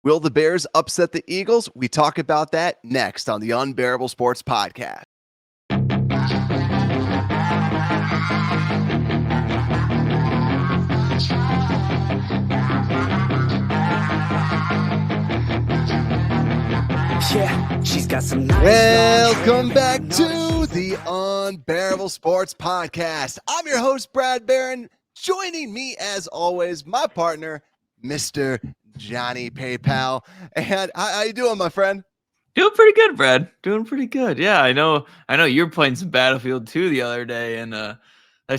Will the Bears upset the Eagles? We talk about that next on the Unbearable Sports Podcast. Yeah, she's got some nice Welcome back to the Unbearable Sports Podcast. I'm your host, Brad Barron. Joining me, as always, my partner, Mr. Johnny PayPal. And how you doing, my friend? Doing pretty good, Brad. Doing pretty good. Yeah, I know you're playing some Battlefield 2 the other day, and that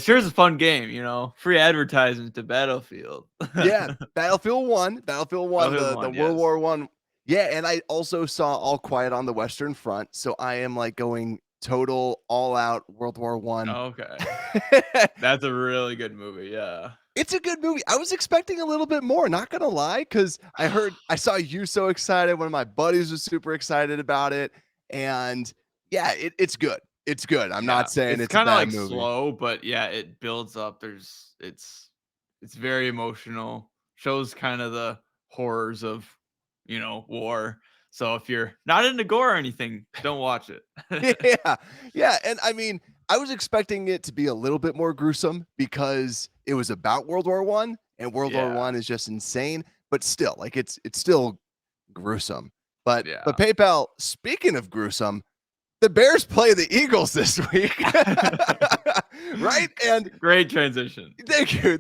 sure is a fun game, Free advertisement to Battlefield. Yeah, Battlefield 1. Battlefield the 1, World yes. War One. Yeah, and I also saw All Quiet on the Western Front, so I am like going total all-out World War One. Okay. That's a really good movie, yeah. It's a good movie. I was expecting a little bit more, not gonna lie, because I saw you so excited. One of my buddies was super excited about it, and yeah, it's good. It's good. I'm not saying it's a kind of bad like movie. slow, but yeah, it builds up. It's very emotional. Shows kind of the horrors of war. So if you're not into gore or anything, don't watch it. Yeah, and I mean, I was expecting it to be a little bit more gruesome because it was about World War One, and World War Yeah. One is just insane. But still, like it's still gruesome. But Yeah. PayPal, speaking of gruesome, the Bears play the Eagles this week, right? And Great transition. thank you.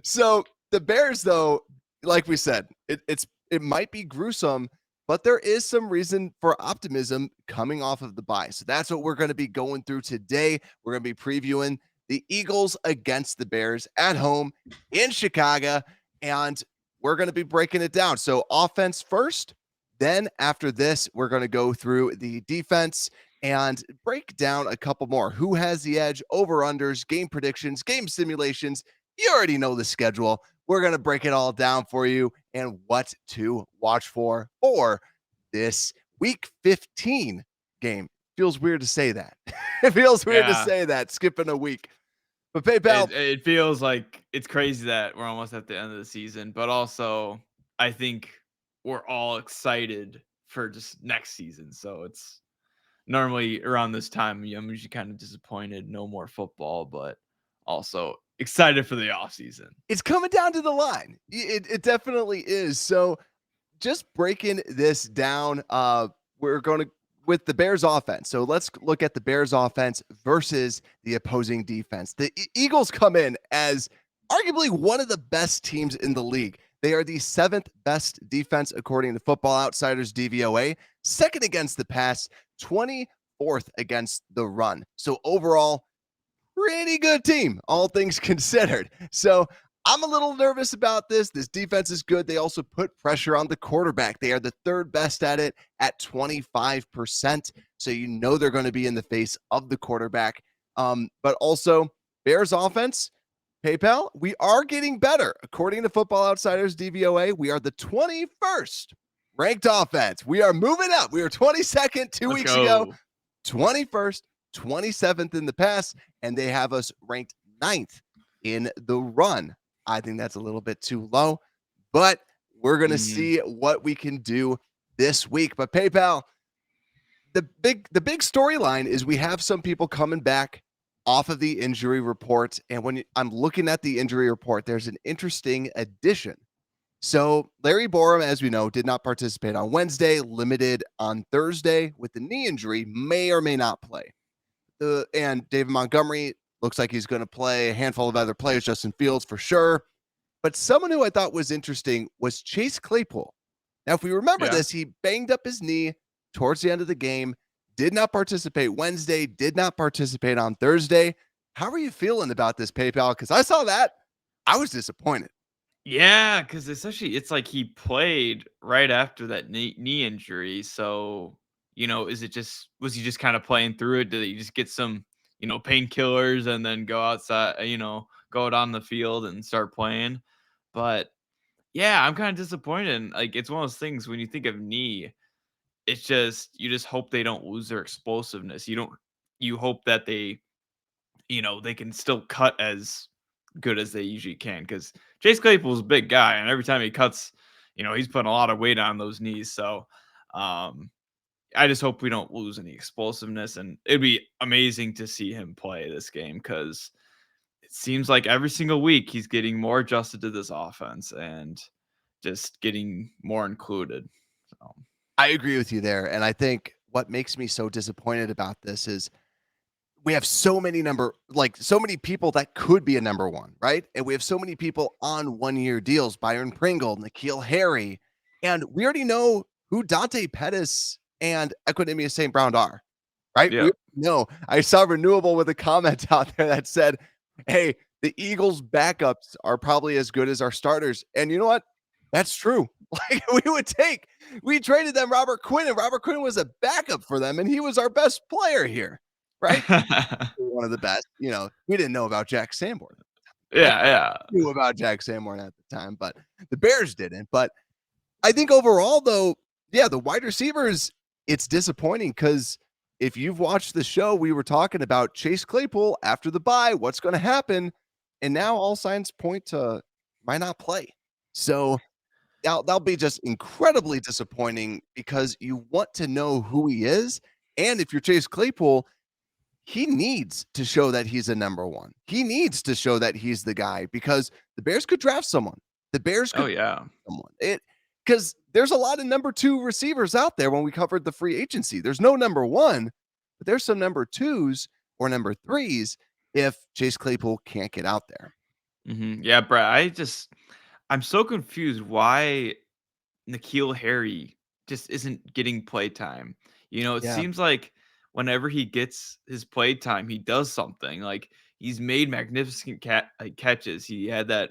So the Bears, though, like we said, it might be gruesome, but there is some reason for optimism coming off of the bye. So that's what we're going to be going through today. We're going to be previewing the Eagles against the Bears at home in Chicago, and we're going to be breaking it down. So offense first, then after this, we're going to go through the defense and break down a couple more. Who has the edge, over-unders, game predictions, game simulations. You already know the schedule. We're going to break it all down for you and what to watch for this week 15 game. Feels weird to say that. It feels weird to say that, skipping a week. But PayPal. It feels like it's crazy that we're almost at the end of the season, but also I think we're all excited for just next season. So it's normally around this time, I'm usually kind of disappointed, no more football, but also excited for the off season. It's coming down to the line. It definitely is. So just breaking this down, we're going to with the Bears offense. So let's look at the Bears offense versus the opposing defense. The Eagles come in as arguably one of the best teams in the league. They are the 7th best defense according to Football Outsiders DVOA, second against the pass, 24th against the run. So overall, pretty good team, all things considered. So I'm a little nervous about this. This defense is good. They also put pressure on the quarterback. They are the 3rd best at it at 25%. So you know they're going to be in the face of the quarterback. But also, Bears offense, PayPal, we are getting better. According to Football Outsiders DVOA, we are the 21st ranked offense. We are moving up. We were 22nd 2 weeks ago, 21st, 27th in the pass, and they have us ranked 9th in the run. I think that's a little bit too low, but we're going to see what we can do this week. But PayPal, the big storyline is we have some people coming back off of the injury report. And when I'm looking at the injury report, there's an interesting addition. So Larry Borum, as we know, did not participate on Wednesday, limited on Thursday with the knee injury, may or may not play. And David Montgomery looks like he's going to play. A handful of other players, Justin Fields for sure. But someone who I thought was interesting was Chase Claypool. Now, if we remember this, he banged up his knee towards the end of the game, did not participate Wednesday, did not participate on Thursday. How are you feeling about this, PayPal? Because I saw that. I was disappointed. Yeah, because essentially it's like he played right after that knee injury. So, was he just kind of playing through it? Did he just get some, painkillers and then go outside, go out on the field and start playing? But yeah, I'm kind of disappointed. And, like, it's one of those things when you think of knee, it's just, you just hope they don't lose their explosiveness. You hope that they can still cut as good as they usually can, because Chase Claypool's a big guy, and every time he cuts, he's putting a lot of weight on those knees. So, um, I just hope we don't lose any explosiveness, and it'd be amazing to see him play this game because it seems like every single week he's getting more adjusted to this offense and just getting more included. So, I agree with you there. And I think what makes me so disappointed about this is we have so many so many people that could be a number one, right? And we have so many people on 1-year deals, Byron Pringle, N'Keal Harry, and we already know who Dante Pettis and Equanimous St. Brown are, right? We yeah. know. I saw Renewable with a comment out there that said, "Hey, the Eagles' backups are probably as good as our starters." And you know what? That's true. Like we traded them Robert Quinn, and Robert Quinn was a backup for them, and he was our best player here, right? One of the best. We didn't know about Jack Sanborn. I yeah, yeah. knew about Jack Sanborn at the time, but the Bears didn't. But I think overall, though, yeah, the wide receivers, it's disappointing because if you've watched the show, we were talking about Chase Claypool after the bye, what's going to happen, and now all signs point to might not play. So that'll be just incredibly disappointing because you want to know who he is, and if you're Chase Claypool, he needs to show that he's a number one. He needs to show that he's the guy because the Bears could draft someone. The Bears Oh could yeah. someone. Because there's a lot of number two receivers out there when we covered the free agency. There's no number one, but there's some number twos or number threes if Chase Claypool can't get out there. Yeah, Brett. I'm so confused why N'Keal Harry just isn't getting play time. It Yeah. seems like whenever he gets his play time, he does something. Like he's made magnificent catches. He had that,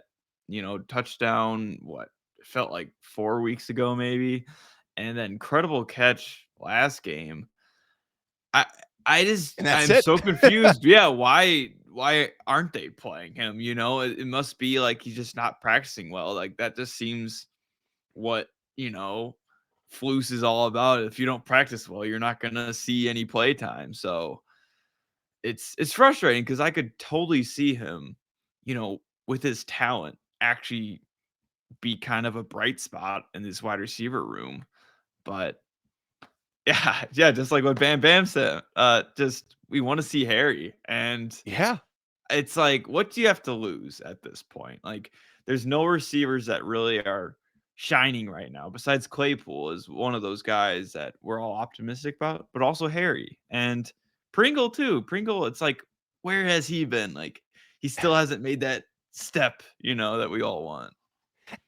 touchdown. What it felt like 4 weeks ago, maybe, and then incredible catch last game. I And that's I'm it. so confused. Yeah, why aren't they playing him? It must be like he's just not practicing well. Like that just seems what, Flus is all about. If you don't practice well, you're not gonna see any play time. So it's frustrating because I could totally see him, with his talent actually be kind of a bright spot in this wide receiver room. But yeah, yeah, just like what Bam Bam said. Just we want to see Harry. And Yeah. it's like, what do you have to lose at this point? Like, there's no receivers that really are shining right now. Besides Claypool is one of those guys that we're all optimistic about, but also Harry and Pringle too. Pringle, it's like, where has he been? Like, he still hasn't made that step, that we all want.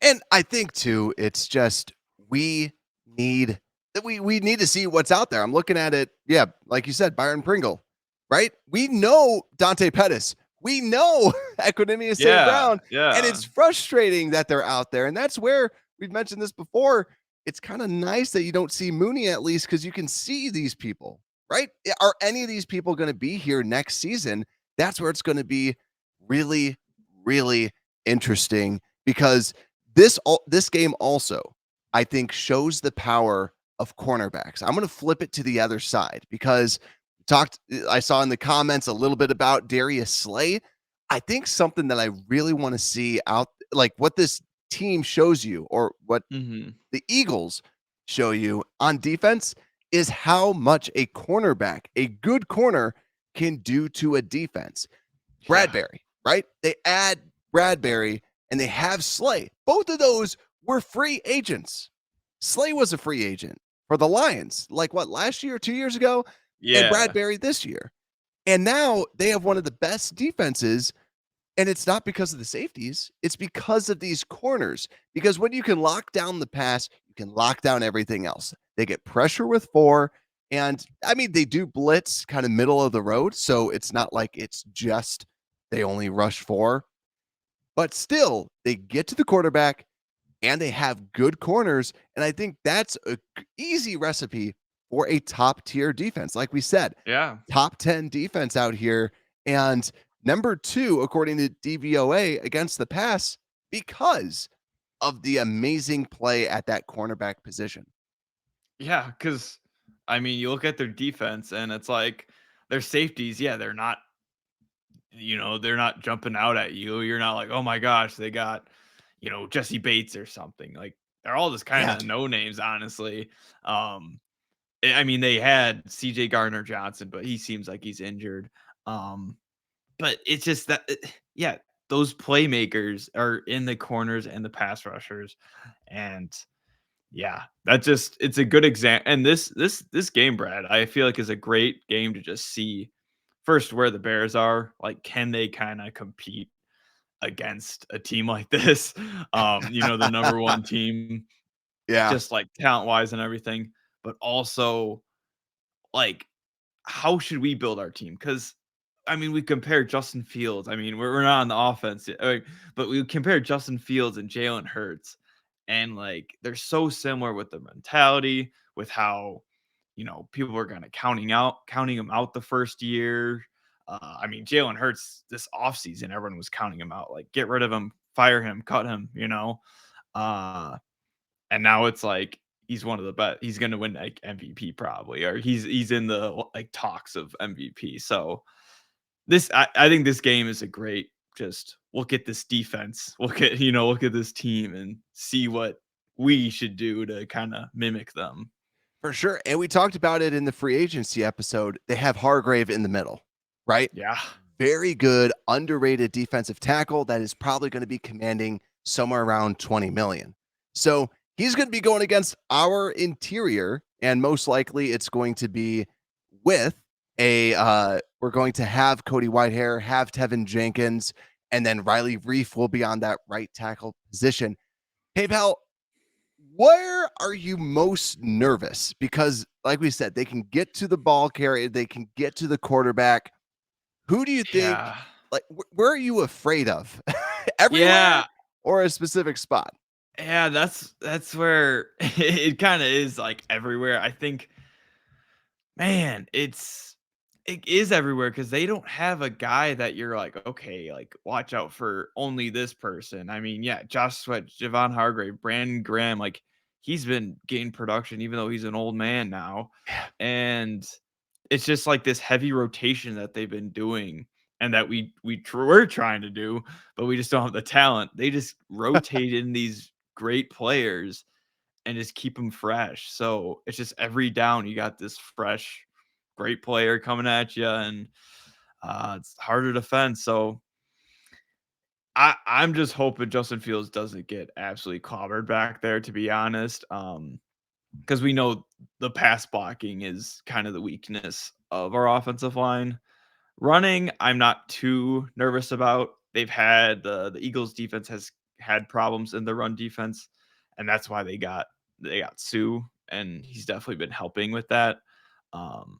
And I think too, it's just we need we need to see what's out there. I'm looking at it. Yeah, like you said, Byron Pringle, right? We know Dante Pettis. We know Equanimous St. Yeah, Brown. And yeah, it's frustrating that they're out there. And that's where we've mentioned this before. It's kind of nice that you don't see Mooney at least because you can see these people, right? Are any of these people going to be here next season? That's where it's going to be really, really interesting because this game also, I think, shows the power of cornerbacks. I'm going to flip it to the other side because I saw in the comments a little bit about Darius Slay. I think something that I really want to see out, like what this team shows you or what hmm the Eagles show you on defense is how much a cornerback, a good corner, can do to a defense. yeah, Bradbury, right? They add Bradbury and they have Slay. Both of those were free agents. Slay was a free agent for the Lions, like what, last year, 2 years ago, and yeah, Bradbury this year. And now they have one of the best defenses. And it's not because of the safeties, it's because of these corners. Because when you can lock down the pass, you can lock down everything else. They get pressure with four. And I mean, they do blitz kind of middle of the road. So it's not like it's just they only rush four, but still they get to the quarterback and they have good corners. And I think that's a easy recipe for a top tier defense. Like we said, yeah. top 10 defense out here. And number two, according to DVOA, against the pass because of the amazing play at that cornerback position. Yeah, because I mean, you look at their defense and it's like their safeties, yeah, they're not jumping out at you. You're not like, oh my gosh, they got, Jesse Bates or something. Like they're all just kind Yeah. of no names, honestly. I mean, they had CJ Gardner Johnson, but he seems like he's injured. Um, but it's just that, yeah, those playmakers are in the corners and the pass rushers, and yeah, that just it's a good example. And this game, Brad, I feel like is a great game to just see first where the Bears are. Like, can they kind of compete against a team like this? The number one team, Yeah, just like talent wise and everything, but also like how should we build our team? Because I mean, we compare Justin Fields. I mean, we're not on the offense yet, but we compare Justin Fields and Jalen Hurts, and like they're so similar with the mentality, with how people are kind of counting him out the first year. I mean, Jalen Hurts this offseason, everyone was counting him out, like get rid of him, fire him, cut him, uh, and now it's like he's one of the best. He's going to win like MVP probably, or he's in the like talks of MVP. So I think this game is a great just look at this defense, look at this team and see what we should do to kind of mimic them. for sure. And we talked about it in the free agency episode. They have Hargrave in the middle, right? Yeah. Very good, underrated defensive tackle that is probably going to be commanding somewhere around 20 million. So he's going to be going against our interior, and most likely it's going to be with we're going to have Cody Whitehair, have Tevin Jenkins, and then Riley Reef will be on that right tackle position. Hey, pal, where are you most nervous? Because, like we said, they can get to the ball carrier, they can get to the quarterback. Who do you think, Yeah. like, where are you afraid of? Everywhere Yeah. or a specific spot? Yeah, that's where it kind of is like everywhere. I think, man, it is everywhere because they don't have a guy that you're like, okay, like watch out for only this person. I mean, yeah, Josh Sweat, Javon Hargrave, Brandon Graham, like he's been getting production even though he's an old man now. Yeah. And it's just like this heavy rotation that they've been doing and that we're trying to do, but we just don't have the talent. They just rotate in these great players and just keep them fresh. So it's just every down you got this fresh, great player coming at you, and it's hard to defend. So I'm just hoping Justin Fields doesn't get absolutely clobbered back there, to be honest. Because we know the pass blocking is kind of the weakness of our offensive line. Running, I'm not too nervous about. They've had the Eagles defense has had problems in the run defense, and that's why they got Sue, and he's definitely been helping with that. Um,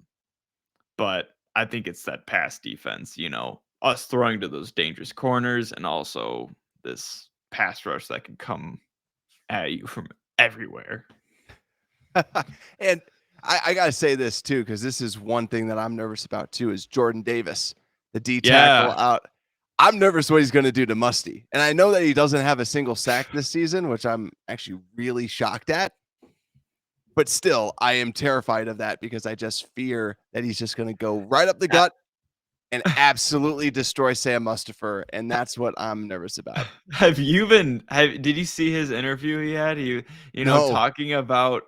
but I think it's that pass defense, us throwing to those dangerous corners, and also this pass rush that can come at you from everywhere. And I gotta say this too, because this is one thing that I'm nervous about too, is Jordan Davis, the D tackle Yeah, out. I'm nervous what he's gonna do to Musty. And I know that he doesn't have a single sack this season, which I'm actually really shocked at. But still, I am terrified of that because I just fear that he's just gonna go right up the gut and absolutely destroy Sam Mustipher, and that's what I'm nervous about. did you see his interview he had? No. Talking about,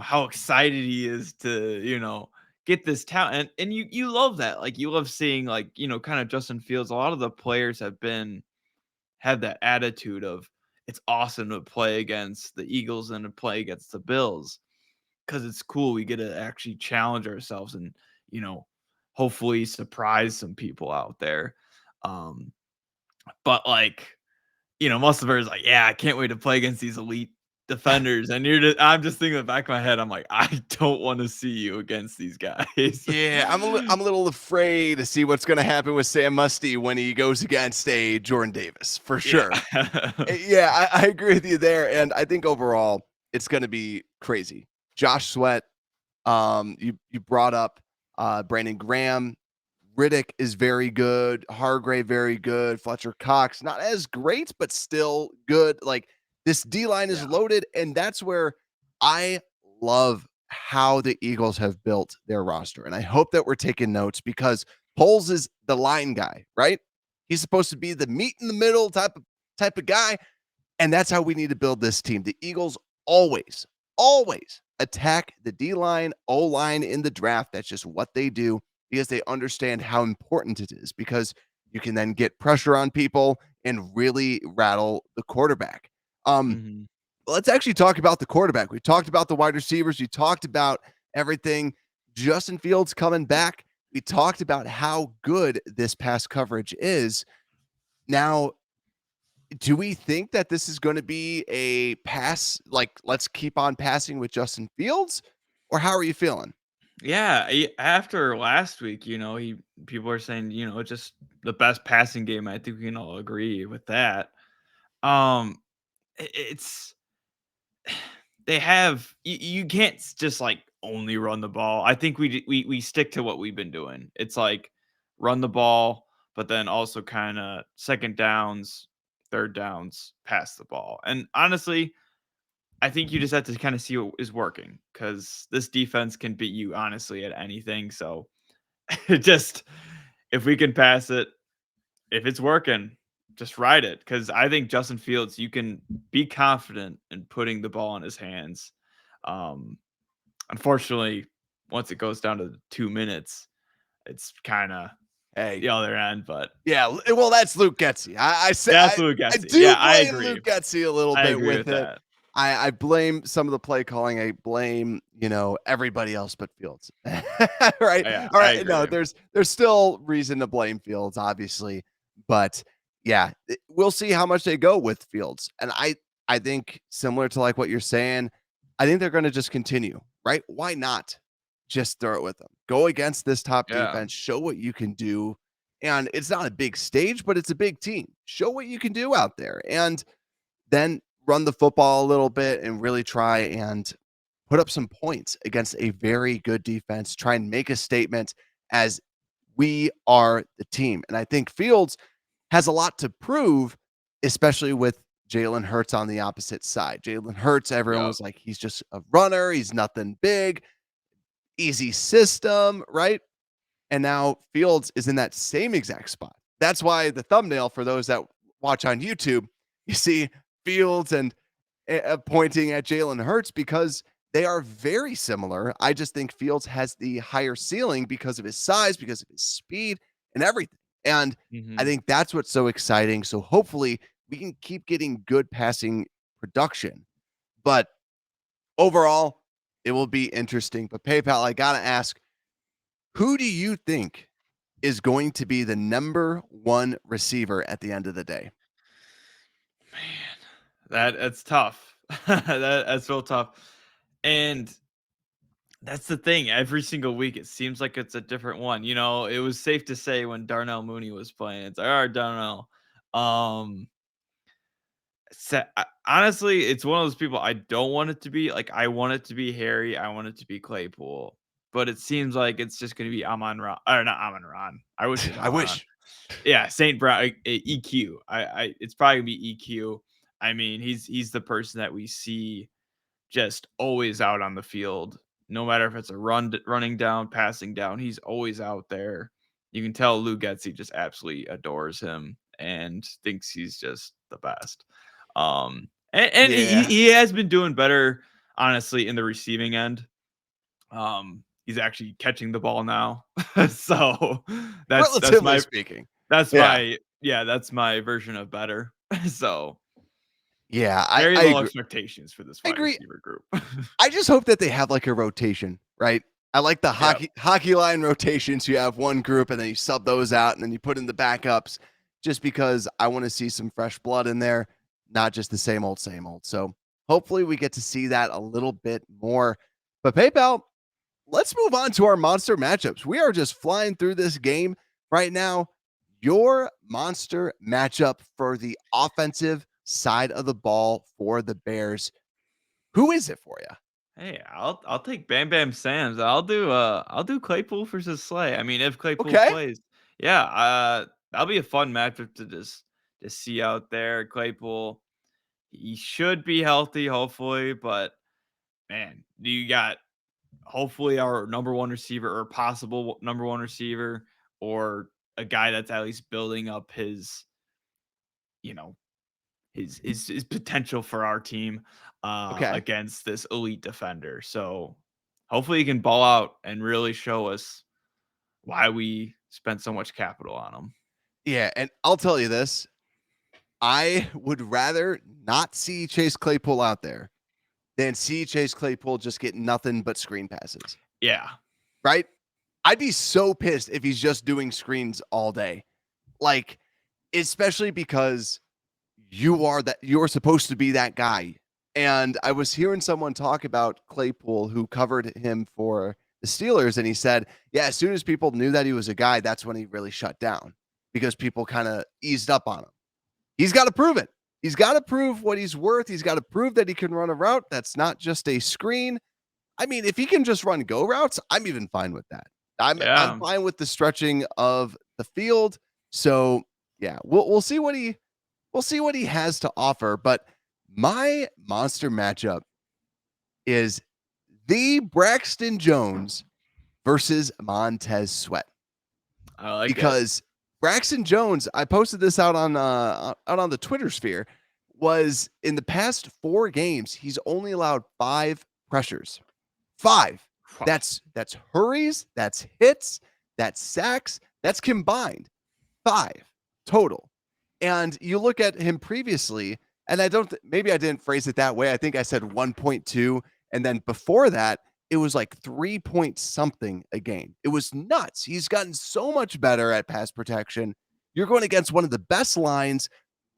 how excited he is to, get this talent. And you love that. Like you love seeing like, kind of Justin Fields. A lot of the players have that attitude of it's awesome to play against the Eagles and to play against the Bills because it's cool. We get to actually challenge ourselves and, you know, hopefully surprise some people out there. Um, but like, Mustafa is like, yeah, I can't wait to play against these elite defenders. And I'm just thinking in the back of my head, I'm like, I don't want to see you against these guys. Yeah, I'm a little afraid to see what's gonna happen with Sam Musty when he goes against a Jordan Davis, for Yeah. sure. Yeah, I agree with you there, and I think overall it's gonna be crazy. Josh Sweat, you brought up Brandon Graham. Riddick is very good. Hargrave very good. Fletcher Cox not as great, but still good. Like this D line is Yeah. loaded, and that's where I love how the Eagles have built their roster. And I hope that we're taking notes because Poles is the line guy, right? He's supposed to be the meat in the middle type of guy. And that's how we need to build this team. The Eagles always, always attack the D line, O line in the draft. That's just what they do because they understand how important it is because you can then get pressure on people and really rattle the quarterback. Um, Mhm. let's actually talk about the quarterback. We talked about the wide receivers. We talked about everything. Justin Fields coming back. We talked about how good this pass coverage is. Now, do we think that this is going to be a pass? Like, let's keep on passing with Justin Fields, or how are you feeling? Yeah, after last week, people are saying, just the best passing game. I think we can all agree with that. Um, it's they have you can't just like only run the ball. I think we stick to what we've been doing. It's like run the ball, but then also kind of second downs, third downs, pass the ball. And honestly, I think you just have to kind of see what is working because this defense can beat you honestly at anything. So just if we can pass it, if it's working, just ride it. Because I think Justin Fields, you can be confident in putting the ball in his hands. Um, Unfortunately, once it goes down to 2 minutes, it's kind of Hey, the other end. But yeah, well, that's Luke Getsy. I say that's Luke I Getsy. do Yeah, I blame agree. Luke Getsy a little I bit agree with with it. that. I blame some of the play calling. I blame, everybody else but Fields. Right? Yeah, All I right. No, agree. there's still reason to blame Fields, obviously. But yeah, we'll see how much they go with Fields. And I think similar to like what you're saying, I think they're gonna just continue, right? Why not just throw it with them? Go against this top Yeah. defense, show what you can do. And it's not a big stage, but it's a big team. Show what you can do out there. And then run the football a little bit and really try and put up some points against a very good defense. Try and make a statement as we are the team. And I think Fields has a lot to prove, especially with Jalen Hurts on the opposite side. Jalen Hurts, everyone Yep. was like, he's just a runner. He's nothing big, easy system, right? And now Fields is in that same exact spot. That's why the thumbnail for those that watch on YouTube, you see Fields and pointing at Jalen Hurts because they are very similar. I just think Fields has the higher ceiling because of his size, because of his speed, and everything. And I Hmm. think that's what's so exciting. So hopefully we can keep getting good passing production. But overall, it will be interesting. But PayPal, I got to ask, who do you think is going to be the number one receiver at the end of the day? Man, that's tough. That's real tough. And that's the thing. Every single week, it seems like it's a different one. It was safe to say when Darnell Mooney was playing, it's like, all right, Darnell. Um, Honestly, it's one of those people I don't want it to be. Like, I want it to be Harry. I want it to be Claypool. But it seems like it's just going to be Amon Ra, or not Amon Ron. I wish it was I Amon Ron. wish. Yeah, Saint Brown, EQ. It's probably gonna be EQ. I mean, he's the person that we see just always out on the field, no matter if it's a running down, passing down, he's always out there. You can tell Lou Getsy just absolutely adores him and thinks he's just the best. And he, Yeah. he has been doing better, honestly, in the receiving end. He's actually catching the ball now. So that's Relatively my speaking. that's Yeah. my yeah, that's my version of better. So, Yeah, very I low agree. expectations for this I wide agree. receiver group. I just hope that they have like a rotation, right? I like the Yep. hockey line rotations. You have one group and then you sub those out and then you put in the backups just because I want to see some fresh blood in there, not just the same old, same old. So hopefully we get to see that a little bit more. But PayPal, let's move on to our monster matchups. We are just flying through this game right now. Your monster matchup for the offensive side of the ball for the Bears. Who is it for you? Hey, I'll take Bam Bam Sam's. I'll do Claypool versus Slay. I mean, if Claypool Okay. plays, yeah, that'll be a fun matchup to just see out there. Claypool, he should be healthy, hopefully, but man, do you got hopefully our number one receiver or possible number one receiver or a guy that's at least building up his, you know, his potential for our team Okay. against this elite defender. So hopefully he can ball out and really show us why we spent so much capital on him. Yeah, and I'll tell you this, I would rather not see Chase Claypool out there than see Chase Claypool just get nothing but screen passes, Yeah. right? I'd be so pissed if he's just doing screens all day. Like, especially because you're supposed to be that guy. And I was hearing someone talk about Claypool who covered him for the Steelers, and he said, yeah, as soon as people knew that he was a guy, that's when he really shut down because people kind of eased up on him. He's got to prove it. He's got to prove what he's worth. He's got to prove that he can run a route that's not just a screen. I mean, if he can just run go routes, I'm even fine with that. I'm Yeah. fine with the stretching of the field. So yeah, we'll see what he has to offer. But my monster matchup is the Braxton Jones versus Montez Sweat. I like it. Because Braxton Jones, I posted this out on the Twitter sphere, was in the past 4 games, he's only allowed 5 pressures. 5. That's hurries, that's hits, that's sacks, that's combined 5 total. And you look at him previously, and I don't maybe I didn't phrase it that way. I think I said 1.2, and then before that, it was like 3 point something a game. It was nuts. He's gotten so much better at pass protection. You're going against one of the best lines.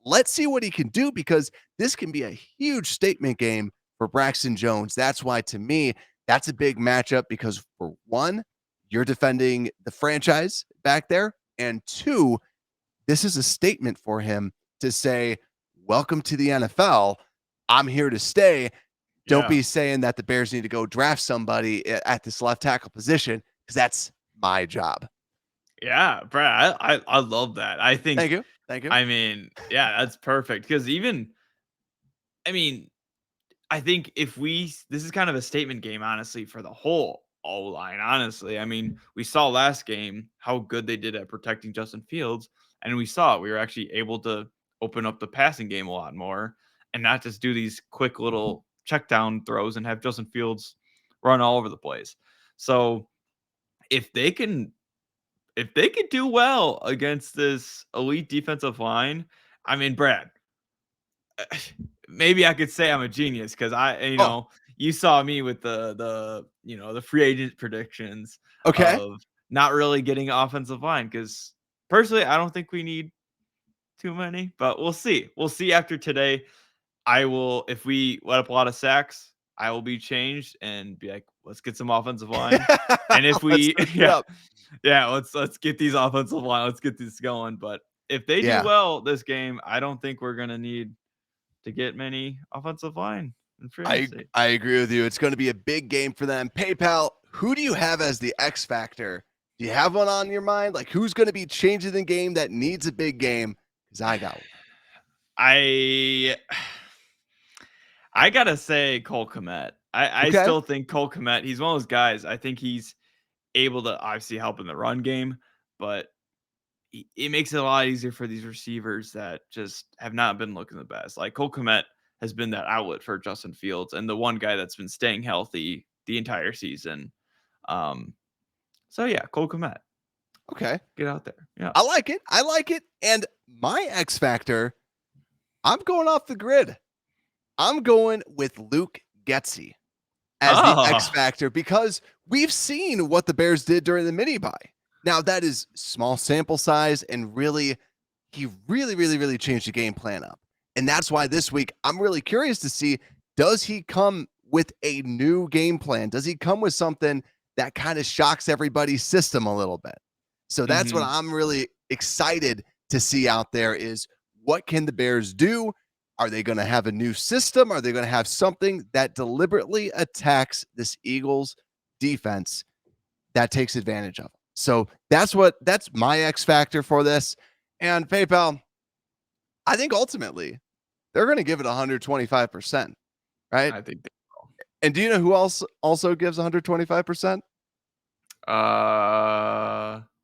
Let's see what he can do because this can be a huge statement game for Braxton Jones. That's why, to me, that's a big matchup because, for one, you're defending the franchise back there, and 2, this is a statement for him to say, welcome to the NFL. I'm here to stay. Don't Yeah. be saying that the Bears need to go draft somebody at this left tackle position because that's my job. Yeah, Brad, I love that. I Thank think, you. Thank you. I mean, yeah, that's perfect. Because even, I mean, I think if this is kind of a statement game, honestly, for the whole O line. Honestly, I mean, we saw last game how good they did at protecting Justin Fields, and we were actually able to open up the passing game a lot more, and not just do these quick little check down throws and have Justin Fields run all over the place. So if they can do well against this elite defensive line, I mean, Brad, maybe I could say I'm a genius because Oh, you saw me with the free agent predictions okay. of not really getting offensive line because personally I don't think we need too many, but we'll see. We'll see after today. I will if we let up a lot of sacks, I will be changed and be like, let's get some offensive line. And if Let's we switch it yeah, up. yeah, let's get these offensive line, let's get this going. But if they do Yeah, well this game, I don't think we're gonna need to get many offensive line in free agency. I agree with you. It's going to be a big game for them. PayPal, who do you have as the X factor? Do you have one on your mind? Like, who's going to be changing the game that needs a big game? Because I got one. I I gotta say Cole Kmet. I Okay. still think Cole Kmet, he's one of those guys. I think he's able to obviously help in the run game, but it makes it a lot easier for these receivers that just have not been looking the best. Like Cole Kmet has been that outlet for Justin Fields and the one guy that's been staying healthy the entire season. Um, so yeah, Cole Kmet, Okay. get out there. Yeah. I like it. I like it. And my X factor, I'm going off the grid. I'm going with Luke Getsy as the X Oh, factor because we've seen what the Bears did during the mini buy. Now that is small sample size and really he really changed the game plan up. And that's why this week I'm really curious to see, does he come with a new game plan? Does he come with something that kind of shocks everybody's system a little bit? So that's what hmm, I'm really excited to see out there is what can the Bears do? Are they going to have a new system? Are they going to have something that deliberately attacks this Eagles defense that takes advantage of them? So that's my X factor for this. And PayPal, I think ultimately they're going to give it 125%, right? I think. And do you know who else also gives 125%?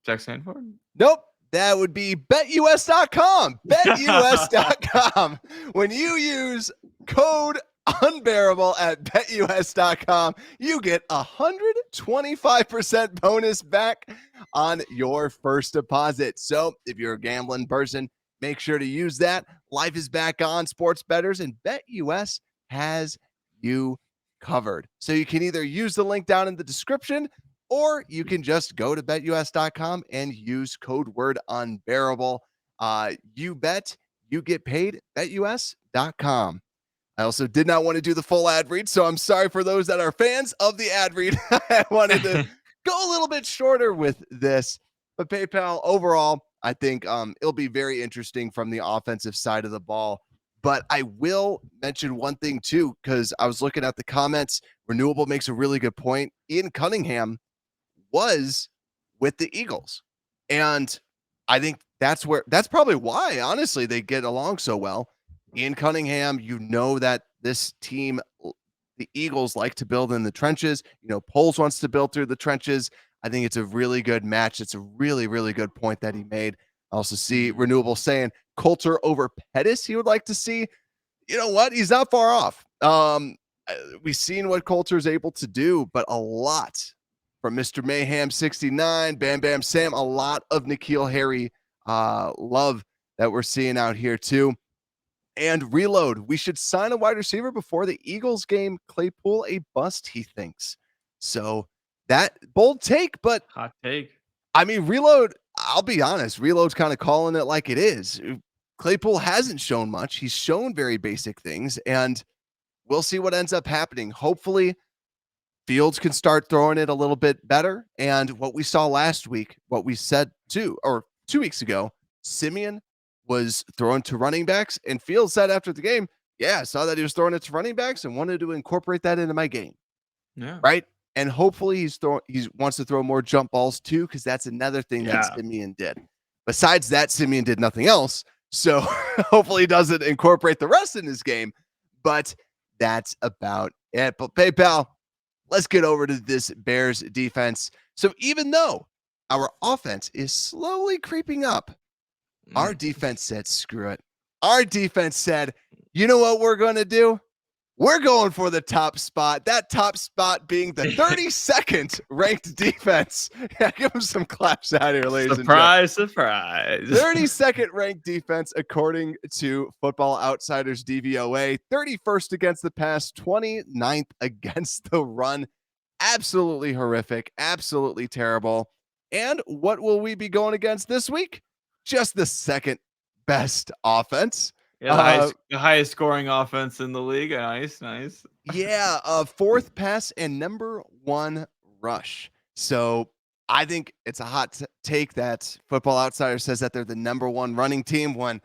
Jack Sanford. Nope. That would be betus.com. Betus.com. When you use code unbearable at betus.com, you get 125% bonus back on your first deposit. So if you're a gambling person, make sure to use that. Life is back on, sports bettors, and BetUS has you covered. So you can either use the link down in the description, or you can just go to betus.com and use code word unbearable. You bet, you get paid. Betus.com. I also did not want to do the full ad read, so I'm sorry for those that are fans of the ad read. I wanted to go a little bit shorter with this, but PayPal overall, I think it'll be very interesting from the offensive side of the ball. But I will mention one thing too, because I was looking at the comments. Renewable makes a really good point. Ian Cunningham was with the Eagles. And I think that's probably why, honestly, they get along so well. Ian Cunningham, that this team, the Eagles, like to build in the trenches. Poles wants to build through the trenches. I think it's a really good match. It's a really, really good point that he made. I also see Renewable saying Coulter over Pettis he would like to see. You know what? He's not far off. We've seen what Coulter is able to do, but a lot from Mr. Mayhem 69, Bam Bam Sam, a lot of N'Keal Harry love that we're seeing out here too. And reload, we should sign a wide receiver before the Eagles game. Claypool a bust, he thinks. So that bold take, but Hot take. I mean, reload, I'll be honest, reload's kind of calling it like it is. Claypool hasn't shown much. He's shown very basic things, and we'll see what ends up happening. Hopefully, Fields can start throwing it a little bit better. And what we saw last week, what we said 2 weeks ago, Simeon was throwing to running backs, and Fields said after the game, yeah, I saw that he was throwing it to running backs and wanted to incorporate that into my game. Yeah. Right. And hopefully he wants to throw more jump balls too, because that's another thing that Simeon did. Besides that, Simeon did nothing else. So hopefully he doesn't incorporate the rest in his game. But that's about it. But PayPal, let's get over to this Bears defense. So even though our offense is slowly creeping up, our defense said, screw it. Our defense said, you know what we're going to do? We're going for the top spot. That top spot being the 32nd ranked defense. Yeah, give them some claps out here, ladies and gentlemen. Surprise. 32nd ranked defense according to Football Outsiders DVOA. 31st against the pass, 29th against the run. Absolutely horrific. Absolutely terrible. And what will we be going against this week? Just the second best offense. Yeah, the highest scoring offense in the league. Nice. Yeah, fourth pass and number one rush. So I think it's a hot take that Football Outsider says that they're the number one running team when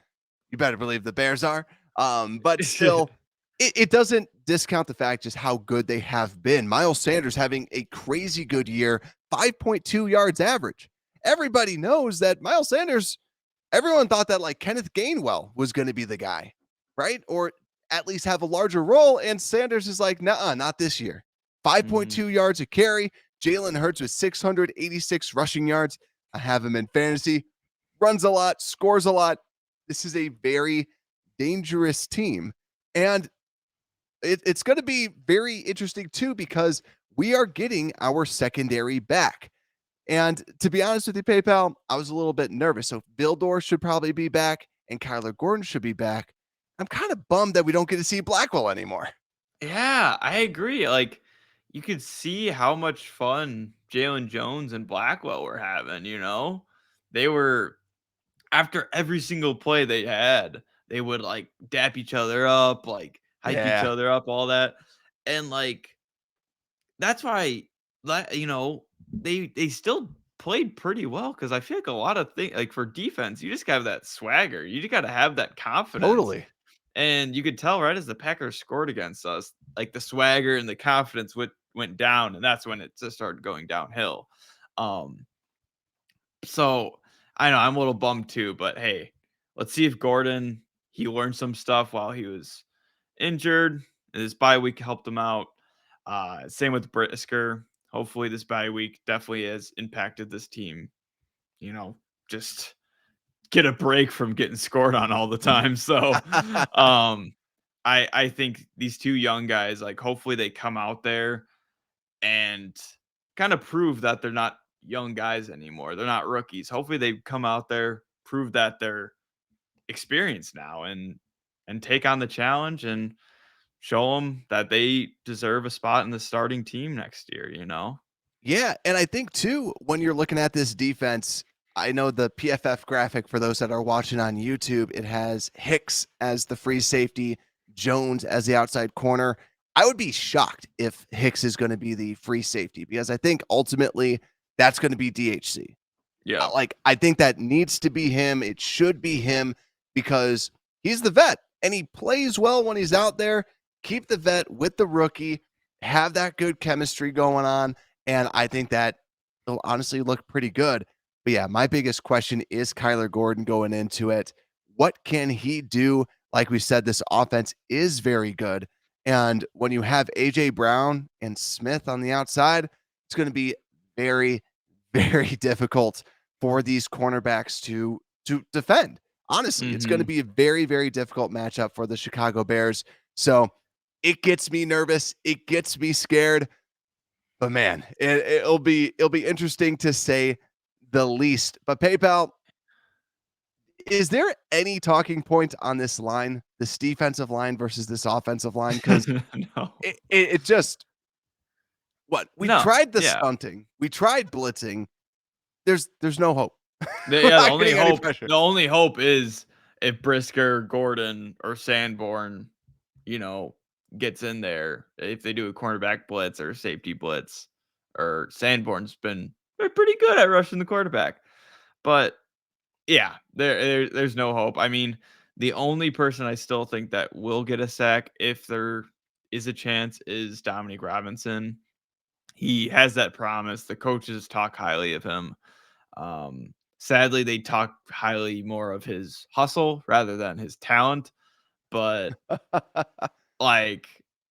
you better believe the Bears are. But still, it doesn't discount the fact just how good they have been. Miles Sanders having a crazy good year, 5.2 yards average. Everybody knows that Miles Sanders, everyone thought that like Kenneth Gainwell was going to be the guy, right? Or at least have a larger role. And Sanders is like, nah, not this year. 5.2 yards a carry. Jalen Hurts with 686 rushing yards. I have him in fantasy. Runs a lot, scores a lot. This is a very dangerous team. And it's going to be very interesting too, because we are getting our secondary back. And to be honest with you, PayPal, I was a little bit nervous. So Vildor should probably be back and Kyler Gordon should be back. I'm kind of bummed that we don't get to see Blackwell anymore. Yeah, I agree. Like, you could see how much fun Jalen Jones and Blackwell were having, They were, after every single play they had, they would, like, dap each other up, like, hype each other up, all that. And, like, that's why, they still played pretty well, because I feel like a lot of things, like, for defense, you just gotta have that swagger. You just gotta have that confidence. Totally. And you could tell right as the Packers scored against us, like the swagger and the confidence went down, and that's when it just started going downhill. So I know I'm a little bummed too, but hey, let's see if Gordon he learned some stuff while he was injured. His bye week helped him out. Same with Brisker. Hopefully, this bye week definitely has impacted this team. Just get a break from getting scored on all the time. So, um, I think these two young guys, like, hopefully they come out there and kind of prove that they're not young guys anymore. They're not rookies. Hopefully they come out there, prove that they're experienced now, and take on the challenge and show them that they deserve a spot in the starting team next year, you know? Yeah, and I think too, when you're looking at this defense, I know the PFF graphic for those that are watching on YouTube, it has Hicks as the free safety, Jones as the outside corner. I would be shocked if Hicks is going to be the free safety because I think ultimately that's going to be DHC. Yeah. Like, I think that needs to be him. It should be him because he's the vet and he plays well when he's out there. Keep the vet with the rookie, have that good chemistry going on. And I think that will honestly look pretty good. But yeah, my biggest question is Kyler Gordon going into it. What can he do? Like we said, this offense is very good. And when you have AJ Brown and Smith on the outside, it's going to be very, very difficult for these cornerbacks to defend. Honestly, it's going to Mhm. be a very, very difficult matchup for the Chicago Bears. So it gets me nervous. It gets me scared. But man, it'll be interesting to say the least. But PayPal, is there any talking point on this line, this defensive line versus this offensive line? Because No. it just what we No. tried the Yeah. stunting, we tried blitzing. There's no hope. We're Yeah, not getting any pressure. the only hope is if Brisker, Gordon, or Sanborn, you know, gets in there. If they do a cornerback blitz or a safety blitz, or Sanborn's been they're pretty good at rushing the quarterback. But yeah, there's no hope. I mean, the only person I still think that will get a sack if there is a chance is Dominic Robinson. He has that promise. The coaches talk highly of him. Sadly, they talk highly more of his hustle rather than his talent, but like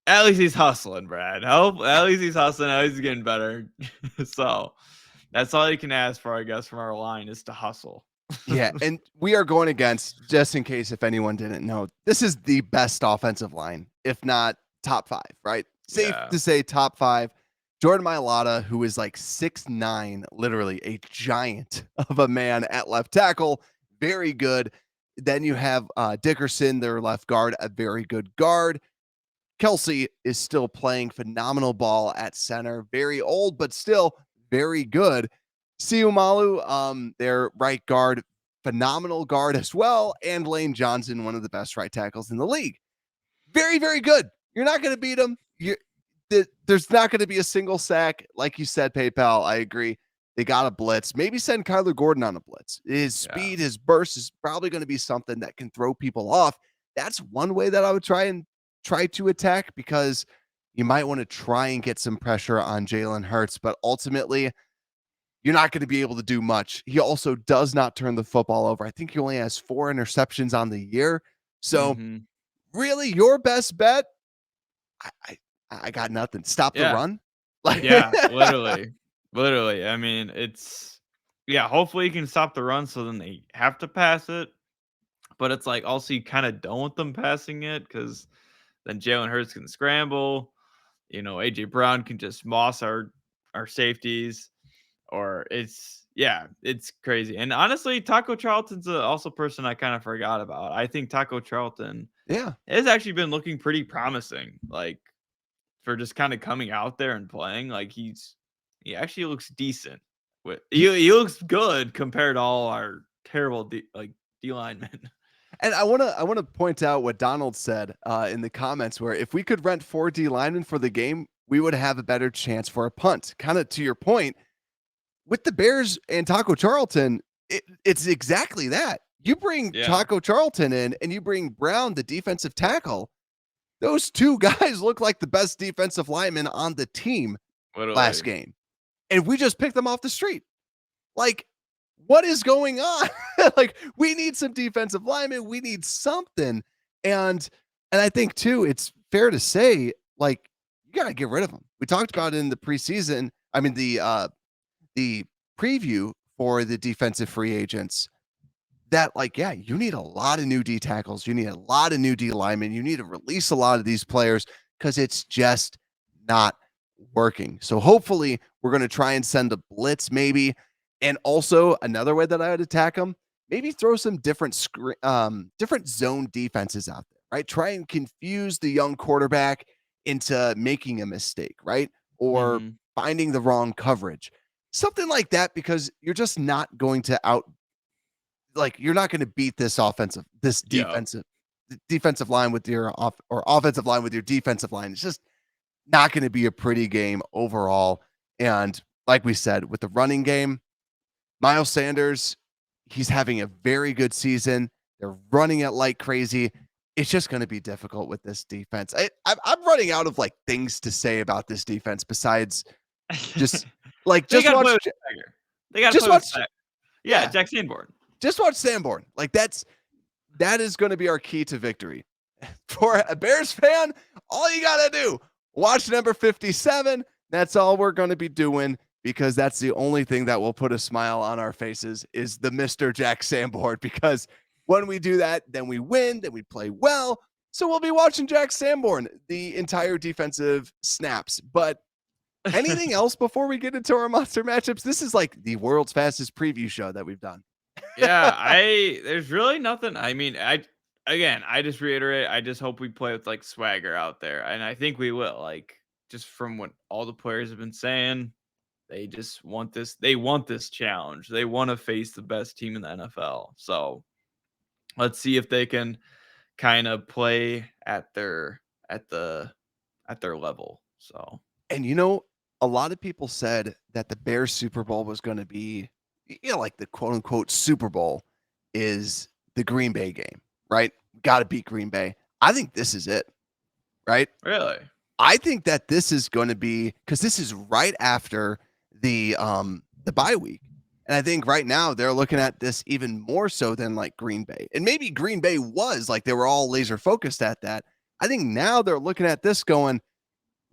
at least he's hustling, Brad. Hope at least he's hustling. At least he's getting better. So that's all you can ask for, I guess, from our line is to hustle. Yeah, and we are going against, just in case if anyone didn't know, this is the best offensive line, if not top 5, right? Safe Yeah. to say top 5. Jordan Mailata, who is like 6'9", literally a giant of a man at left tackle, very good. Then you have Dickerson, their left guard, a very good guard. Kelsey is still playing phenomenal ball at center, very old, but still very good. Siumalu, their right guard, phenomenal guard as well. And Lane Johnson, one of the best right tackles in the league. Very, very good. You're not going to beat them. There's not going to be a single sack. Like you said, PayPal, I agree. They got a blitz. Maybe send Kyler Gordon on a blitz. His Yeah. speed, his burst is probably going to be something that can throw people off. That's one way that I would try to attack because you might want to try and get some pressure on Jalen Hurts, but ultimately you're not going to be able to do much. He also does not turn the football over. I think he only has 4 interceptions on the year. So Mhm. really your best bet, I I, I got nothing. Stop the Yeah. run. Like Yeah, literally. Literally. I mean, it's yeah, hopefully you can stop the run so then they have to pass it. But it's like also you kind of don't want them passing it because then Jalen Hurts can scramble. AJ Brown can just moss our safeties, or it's crazy. And honestly, Taco Charlton's also a person I kind of forgot about. I think Taco Charlton yeah. has actually been looking pretty promising, like for just kind of coming out there and playing. Like he actually looks decent. He looks good compared to all our terrible D linemen. And I wanna point out what Donald said in the comments where if we could rent 4 D linemen for the game, we would have a better chance for a punt. Kind of to your point, with the Bears and Taco Charlton, it's exactly that. You bring Yeah, Taco Charlton in and you bring Brown, the defensive tackle. Those two guys look like the best defensive linemen on the team last literally. game. And we just picked them off the street. Like, what is going on? Like, we need some defensive linemen. We need something. And I think too, it's fair to say, like, you gotta get rid of them. We talked about it in the preseason. I mean, the preview for the defensive free agents. that, like, yeah, you need a lot of new D tackles. You need a lot of new D linemen. You need to release a lot of these players because it's just not working. So hopefully we're going to try and send a blitz maybe. And also another way that I would attack them, maybe throw some different zone defenses out there, right? Try and confuse the young quarterback into making a mistake, right? Or Mhm. finding the wrong coverage. Something like that because you're just not going to you're not going to beat this Yeah. defensive line with your offensive line with your defensive line. It's just not going to be a pretty game overall. And like we said, with the running game, Miles Sanders, he's having a very good season. They're running it like crazy. It's just going to be difficult with this defense. I'm running out of like things to say about this defense besides just like They gotta play with Swagger. They gotta just play with watch Swagger. Yeah, yeah, Jack Sanborn. just watch Sanborn. Like that is going to be our key to victory. For a Bears fan, all you got to do, watch number 57. That's all we're going to be doing because that's the only thing that will put a smile on our faces is the Mr. Jack Sanborn. Because when we do that, then we win, then we play well. So we'll be watching Jack Sanborn the entire defensive snaps. But anything else before we get into our monster matchups? This is like the world's fastest preview show that we've done. Yeah, there's really nothing. I mean, I just reiterate, I just hope we play with like swagger out there. And I think we will. Like just from what all the players have been saying, they just want this challenge. They want to face the best team in the NFL. So let's see if they can kind of play at the at their level. So And a lot of people said that the Bears Super Bowl was going to be, like the quote unquote Super Bowl is the Green Bay game, right? Got to beat Green Bay. I think this is it, right? really. I think that this is going to be because this is right after the bye week. And I think right now they're looking at this even more so than like Green Bay. And maybe Green Bay was like they were all laser focused at that. I think now they're looking at this going,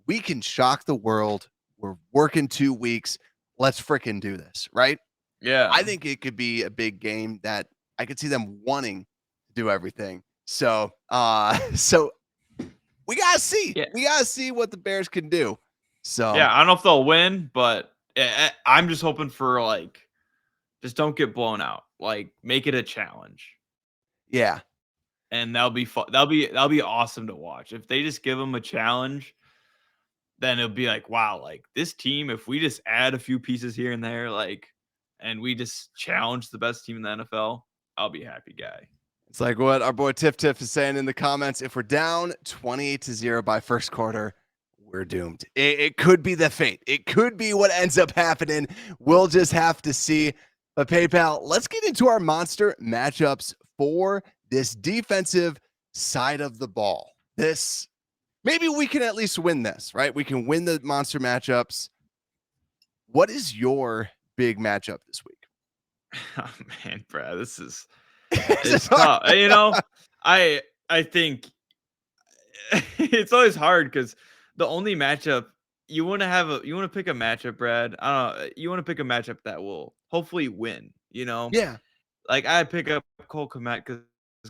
we can shock the world. We're working 2 weeks. Let's freaking do this, right? I Yeah. think it could be a big game that I could see them wanting to do everything. So we gotta see. Yeah. We gotta see what the Bears can do. So Yeah, I don't know if they'll win, but I'm just hoping for like just don't get blown out. Like make it a challenge. yeah, And that'll be fun. That'll be awesome to watch. If they just give them a challenge, then it'll be like, wow, like this team, if we just add a few pieces here and there, like, and we just challenge the best team in the NFL, I'll be a happy guy. it's like what our boy Tiff Tiff is saying in the comments. If we're down 28-0 by first quarter, we're doomed. It could be the fate. It could be what ends up happening. We'll just have to see. But PayPal, let's get into our monster matchups for this defensive side of the ball. This maybe we can at least win this, right? We can win the monster matchups. What is your big matchup this week? Oh man, Brad, this is Is it's it hard? tough. I think it's always hard because the only matchup you want to pick a matchup, Brad. I don't know. You want to pick a matchup that will hopefully win. Yeah. Like I pick up Cole Kmet because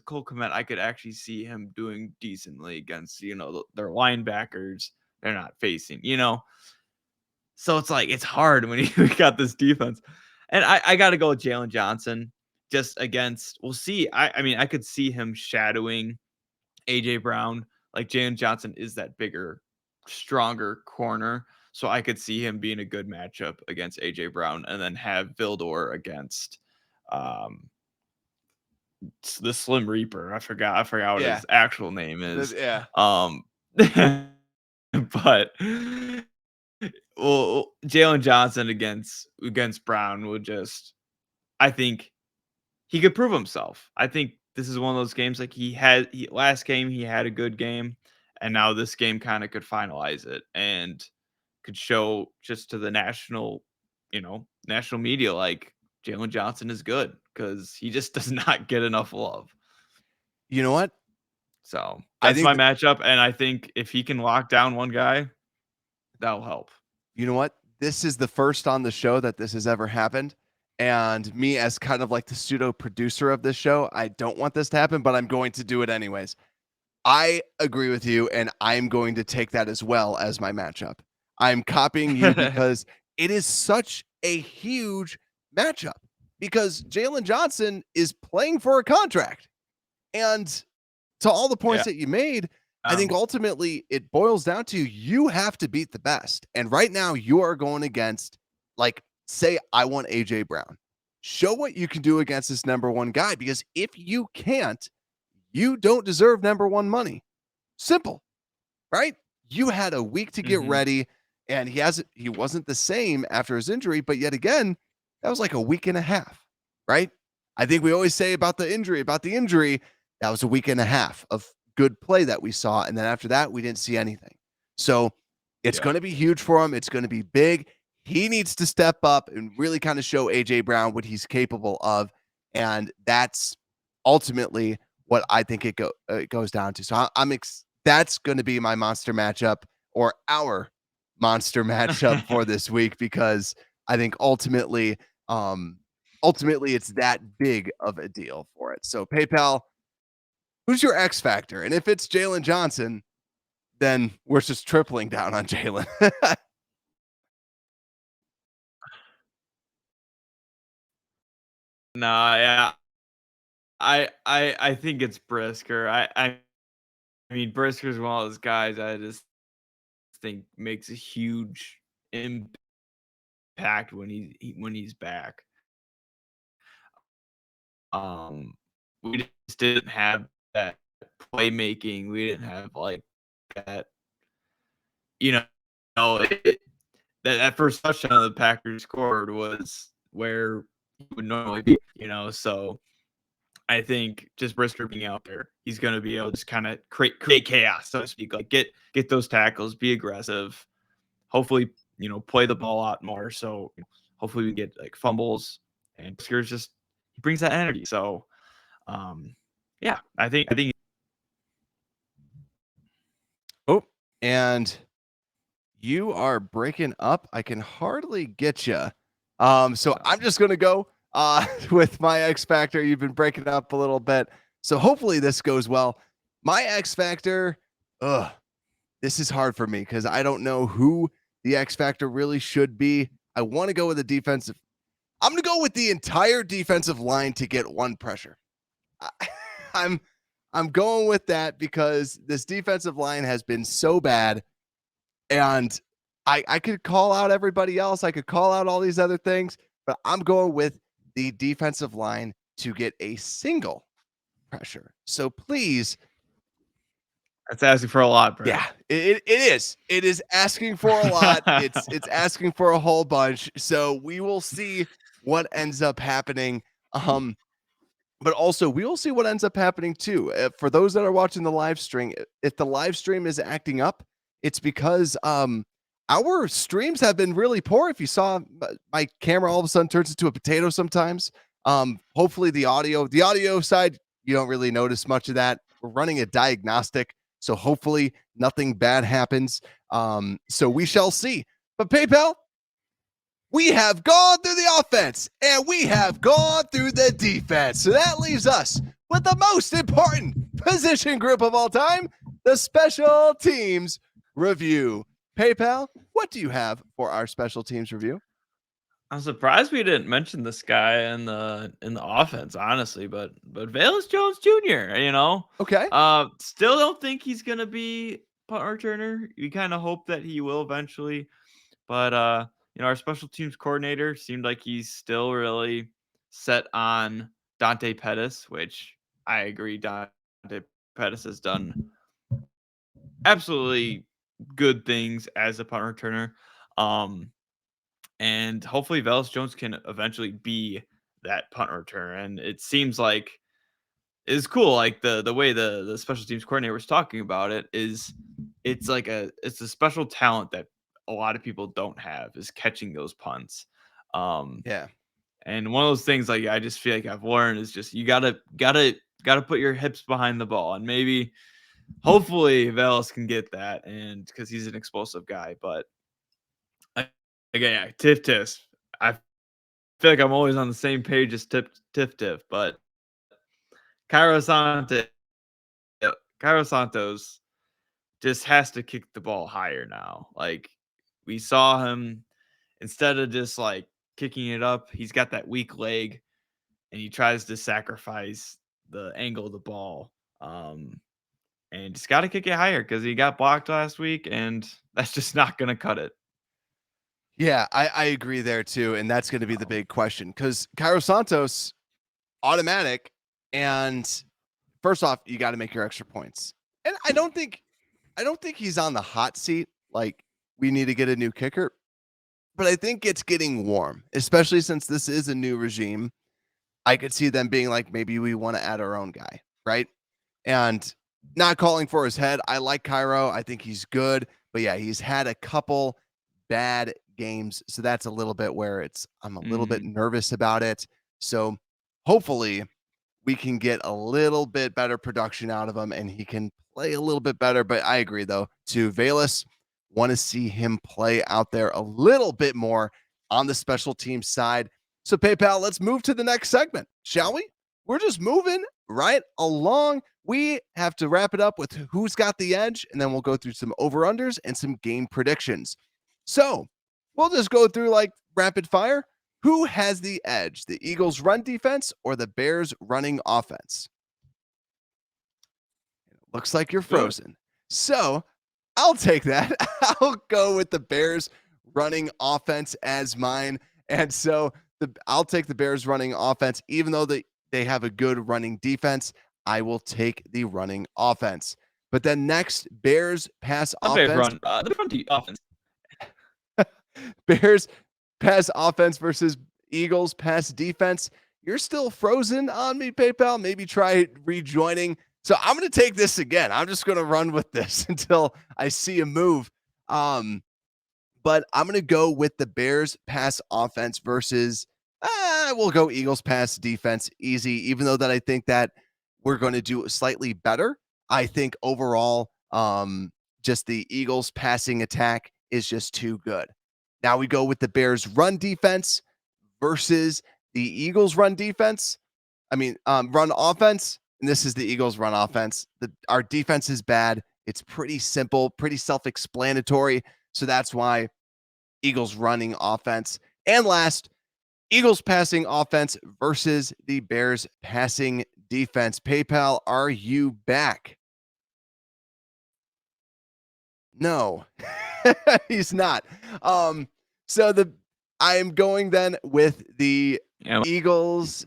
Cole Kmet, I could actually see him doing decently against their linebackers. They're not facing. So it's like it's hard when you got this defense, and I got to go with Jalen Johnson just against. We'll see. I mean I could see him shadowing AJ Brown. Like Jalen Johnson is that bigger, stronger corner. So I could see him being a good matchup against AJ Brown and then have Vildor against um the Slim Reaper. I forgot what Yeah. his actual name is. Yeah. Um but well Jalen Johnson against Brown would just I think he could prove himself. I think this is one of those games like last game he had a good game, and now this game kind of could finalize it and could show just to the national media like Jalen Johnson is good because he just does not get enough love. You know what? So I that's my think matchup, and I think if he can lock down one guy, that'll help. you know what? This is the first on the show that this has ever happened. And me as kind of like the pseudo producer of this show, I don't want this to happen, but I'm going to do it anyways. I agree with you, and I'm going to take that as well as my matchup. I'm copying you because it is such a huge matchup because Jalen Johnson is playing for a contract. And to all the points Yeah. that you made, I think ultimately it boils down to you have to beat the best. And right now you are going against, like, say, I want AJ Brown. Show what you can do against this number one guy because if you can't, you don't deserve number one money. Simple, right? You had a week to get Mhm. ready, and he wasn't the same after his injury, but yet again, that was like a week and a half, right? I think we always say about the injury, that was a week and a half of good play that we saw, and then after that, we didn't see anything. So it's Yeah. going to be huge for him. It's going to be big. He needs to step up and really kind of show AJ Brown what he's capable of, and that's ultimately what I think it goes down to. So that's going to be my monster matchup or our monster matchup for this week because I think um, ultimately it's that big of a deal for it. So PayPal, who's your X factor? And if it's Jalen Johnson, then we're just tripling down on Jalen. Nah, yeah. I think it's Brisker. I mean, Brisker's one of those guys I just think makes a huge impact when when he's back. Um, we just didn't have that playmaking. We didn't have like that, you know, that first touchdown the Packers scored was where he would normally be, So I think just Brisker being out there, he's going to be able to just kind of create chaos, so to speak. Like get those tackles, be aggressive. Hopefully, play the ball out more. So hopefully we get like fumbles, and Brisker's just he brings that energy. So yeah, I think Oh, and you are breaking up. I can hardly get you. So I'm just gonna go with my X Factor. You've been breaking up a little bit, so hopefully this goes well. My X Factor, this is hard for me because I don't know who the X Factor really should be. I want to go with the defensive. I'm gonna go with the entire defensive line to get one pressure. I, I'm I'm going with that because this defensive line has been so bad and I could call out everybody else. I could call out all these other things, but I'm going with the defensive line to get a single pressure. So please, that's asking for a lot, Brett. yeah, it is. It is asking for a lot. It's asking for a whole bunch. So we will see what ends up happening. Um, But also, we will see what ends up happening too. For those that are watching the live stream, if the live stream is acting up, it's because our streams have been really poor. If you saw my camera all of a sudden turns into a potato sometimes. Hopefully the audio side, you don't really notice much of that. We're running a diagnostic, so hopefully nothing bad happens. So we shall see. But PayPal, we have gone through the offense and we have gone through the defense. So that leaves us with the most important position group of all time, the special teams review. PayPal, what do you have for our special teams review? I'm surprised we didn't mention this guy in the offense, honestly, but Valus Jones Jr., Okay. still don't think he's gonna be punt returner. We kind of hope that he will eventually, but our special teams coordinator seemed like he's still really set on Dante Pettis, which I agree. Dante Pettis has done absolutely good things as a punt returner. Um, and hopefully Velus Jones can eventually be that punt returner. And it seems like it's cool. Like the way the special teams coordinator was talking about it is it's a special talent that a lot of people don't have is catching those punts. Um, Yeah. and one of those things like I just feel like I've learned is just you gotta put your hips behind the ball and maybe hopefully Velas can get that and because he's an explosive guy. But again, yeah, Tiff Tiff. I feel like I'm always on the same page as Tiff, but Cairo Sante, Cairo Santos just has to kick the ball higher now. Like we saw him instead of just like kicking it up, he's got that weak leg and he tries to sacrifice the angle of the ball. And just got to kick it higher because he got blocked last week, and that's just not going to cut it. Yeah, I agree there too. And that's going to be the big question because Cairo Santos, automatic. And first off, you got to make your extra points. And I don't think he's on the hot seat. Like we need to get a new kicker, but I think it's getting warm, especially since this is a new regime. I could see them being like, maybe we want to add our own guy, right? And not calling for his head. I like Cairo. I think he's good, but yeah, he's had a couple bad games, so that's a little bit where I'm a little bit nervous about it. So hopefully we can get a little bit better production out of him and he can play a little bit better. But I agree though, to Velas, want to see him play out there a little bit more on the special team side. So PayPal, let's move to the next segment, shall we? We're just moving right along. We have to wrap it up with who's got the edge, and then we'll go through some over-unders and some game predictions. So we'll just go through like rapid fire. Who has the edge, the Eagles' run defense or the Bears' running offense? Looks like you're frozen. So I'll take that. I'll go with the Bears' running offense as mine. And so I'll take the Bears' running offense, even though they have a good running defense. I will take the running offense. But then next, Bears pass offense. The front offense. Bears pass offense versus Eagles pass defense. You're still frozen on me, PayPal. Maybe try rejoining. So I'm going to take this again. I'm just going to run with this until I see a move. But I'm going to go with the Bears pass offense versus we'll go Eagles pass defense easy, even though that I think that we're going to do slightly better. I think overall, just the Eagles passing attack is just too good. Now we go with the Bears run defense versus the Eagles run defense. Run offense. And this is the Eagles run offense. Our defense is bad. It's pretty simple, pretty self-explanatory. So that's why Eagles running offense. And last, Eagles passing offense versus the Bears passing defense. PayPal, are you back? No, he's not. So I am going then with the Eagles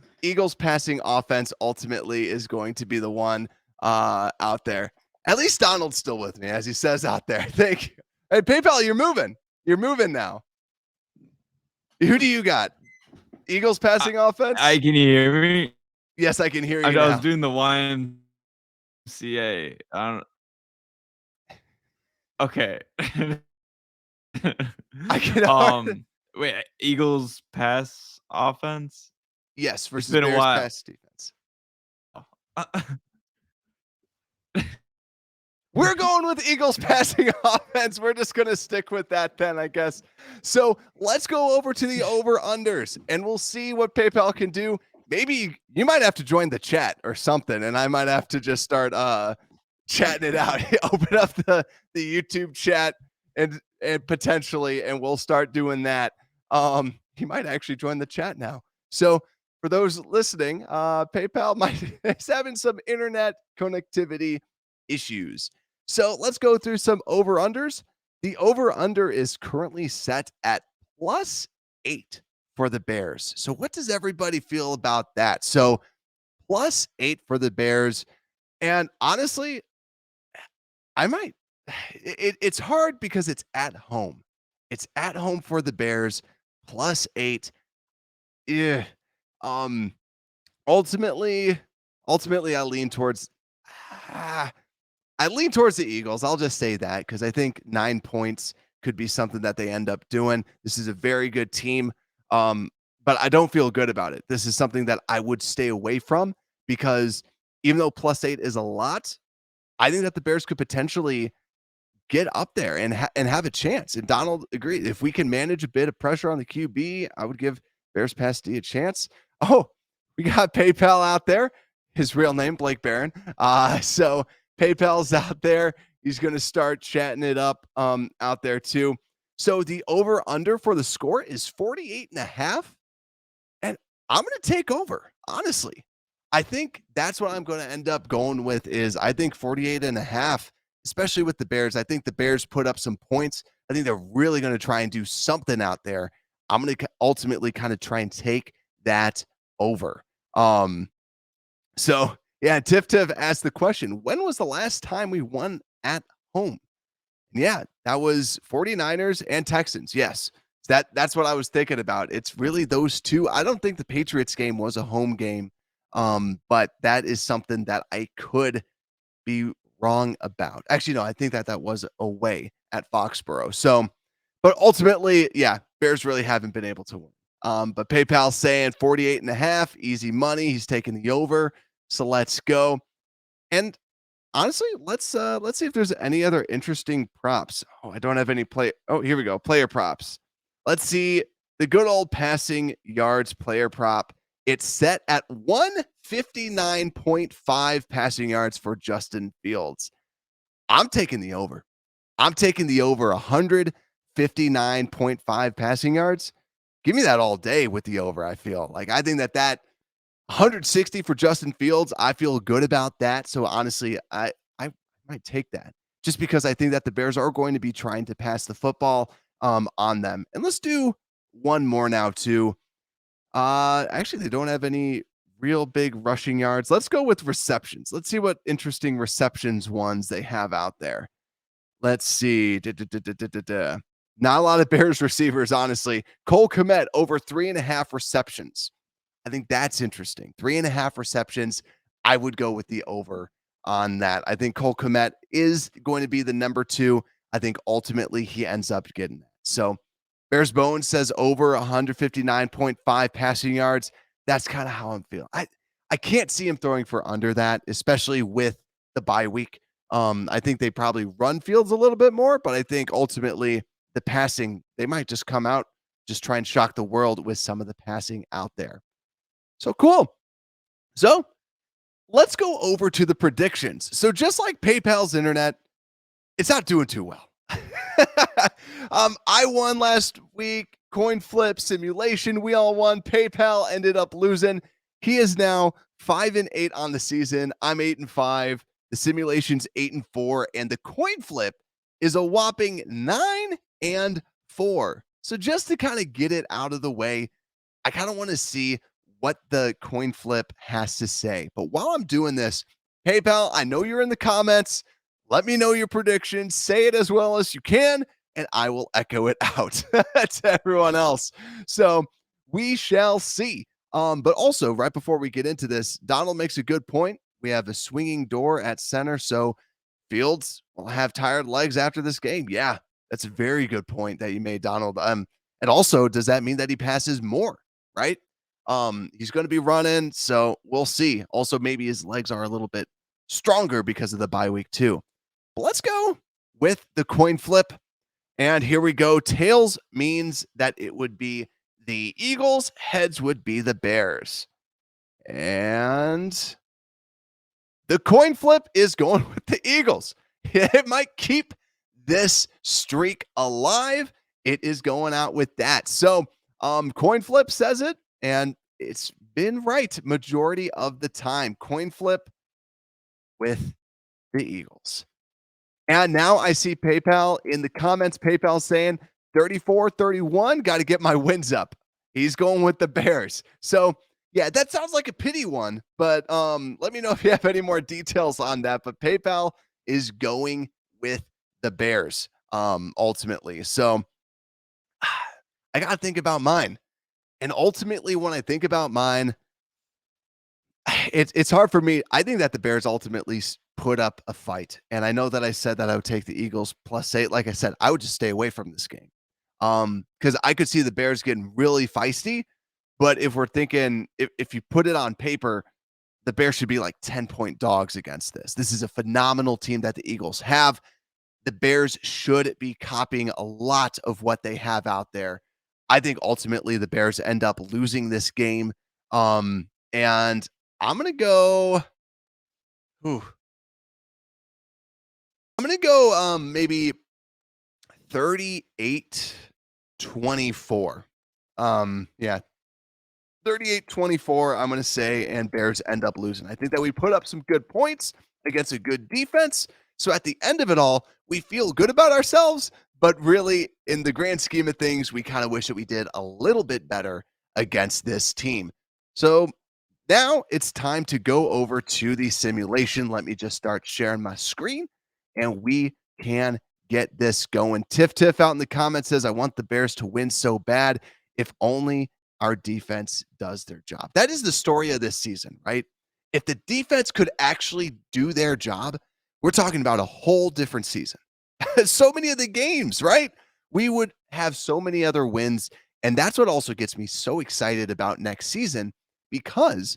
passing offense ultimately is going to be the one out there. At least Donald's still with me, as he says out there. Thank you. Hey, PayPal, you're moving. You're moving now. Who do you got? Eagles passing offense? Can you hear me? Yes, I can hear you I now. was doing the YMCA. Okay. I can wait, Eagles pass offense? Yes, versus been a Bears while. pass defense. We're going with Eagles passing offense. We're just going to stick with that then, I guess. So let's go over to the over-unders, and we'll see what PayPal can do. Maybe you might have to join the chat or something, and I might have to just start chatting it out. Open up the YouTube chat and potentially, and we'll start doing that. He might actually join the chat now. So for those listening, PayPal is having some internet connectivity issues. So let's go through some over-unders. The over-under is currently set at +8 for the Bears. So what does everybody feel about that? So +8 for the Bears. And honestly, it's hard because it's at home. It's at home for the Bears, +8. Yeah. Ultimately, I lean towards the Eagles. I'll just say that because I think 9 points could be something that they end up doing. This is a very good team, but I don't feel good about it. This is something that I would stay away from because even though +8 is a lot, I think that the Bears could potentially get up there and have a chance. And Donald agreed. If we can manage a bit of pressure on the QB, I would give Bears pass D a chance. Oh, we got PayPal out there. His real name, Blake Barron. So PayPal's out there. He's going to start chatting it up out there too. So the over under for the score is 48.5. And I'm going to take over, honestly. I think that's what I'm going to end up going with is I think 48.5, especially with the Bears. I think the Bears put up some points. I think they're really going to try and do something out there. I'm going to ultimately kind of try and take that over. So yeah, Tiff asked the question, when was the last time we won at home? Yeah, that was 49ers and Texans. Yes. That's what I was thinking about. It's really those two. I don't think the Patriots game was a home game. But that is something that I could be wrong about. Actually, no, I think that was away at Foxborough. So, but ultimately, yeah, Bears really haven't been able to win. But PayPal saying 48.5, easy money. He's taking the over. So let's go. And honestly, let's see if there's any other interesting props. Oh, I don't have any play. Oh, here we go. Player props. Let's see the good old passing yards player prop. It's set at 159.5 passing yards for Justin Fields. I'm taking the over. I'm taking the over 159.5 passing yards. Give me that all day with the over. I feel like I think that 160 for Justin Fields, I feel good about that. So honestly, I might take that just because I think that the Bears are going to be trying to pass the football on them. And let's do one more now too. Actually, they don't have any real big rushing yards. Let's go with receptions. Let's see what interesting receptions ones they have out there. Let's see. Not a lot of Bears receivers, honestly. Cole Kmet over 3.5 receptions. I think that's interesting. 3.5 receptions. I would go with the over on that. I think Cole Kmet is going to be the number 2. I think ultimately he ends up getting that. So Bears Bones says over 159.5 passing yards. That's kind of how I'm feeling. I can't see him throwing for under that, especially with the bye week. I think they probably run Fields a little bit more, but I think ultimately the passing, they might just come out, just try and shock the world with some of the passing out there. So cool. So let's go over to the predictions. So just like PayPal's internet, it's not doing too well. I won last week, coin flip simulation. We all won. PayPal ended up losing. He is now 5-8 on the season. I'm 8-5. The simulation's 8-4, and the coin flip is a whopping 9-4. So just to kind of get it out of the way, I kind of want to see what the coin flip has to say. But while I'm doing this, PayPal, I know you're in the comments. Let me know your predictions. Say it as well as you can, and I will echo it out to everyone else. So we shall see. But also, right before we get into this, Donald makes a good point. We have a swinging door at center, so Fields will have tired legs after this game. Yeah, that's a very good point that you made, Donald. And also, does that mean that he passes more, right? He's going to be running, so we'll see. Also, maybe his legs are a little bit stronger because of the bye week too. But let's go with the coin flip. And here we go. Tails means that it would be the Eagles. Heads would be the Bears. And the coin flip is going with the Eagles. It might keep this streak alive. It is going out with that. So coin flip says it, and it's been right majority of the time. Coin flip with the Eagles. And now I see PayPal in the comments. PayPal saying 34-31. Got to get my wins up. He's going with the Bears. So yeah, that sounds like a pity one, but let me know if you have any more details on that. But PayPal is going with the Bears ultimately. So I got to think about mine. And ultimately, when I think about mine, it's hard for me. I think that the Bears ultimately put up a fight. And I know that I said that I would take the Eagles +8. Like I said, I would just stay away from this game. Because I could see the Bears getting really feisty. But if we're thinking, if you put it on paper, the Bears should be like 10-point dogs against this. This is a phenomenal team that the Eagles have. The Bears should be copying a lot of what they have out there. I think ultimately the Bears end up losing this game. And I'm gonna go. Ooh, I'm gonna go maybe 38-24. Yeah, 38-24, I'm going to say, and Bears end up losing. I think that we put up some good points against a good defense. So at the end of it all, we feel good about ourselves, but really, in the grand scheme of things, we kind of wish that we did a little bit better against this team. So now it's time to go over to the simulation. Let me just start sharing my screen and we can get this going. Tiff out in the comments says, I want the Bears to win so bad. If only our defense does their job. That is the story of this season, right? If the defense could actually do their job, we're talking about a whole different season. So many of the games, right? We would have so many other wins. And that's what also gets me so excited about next season because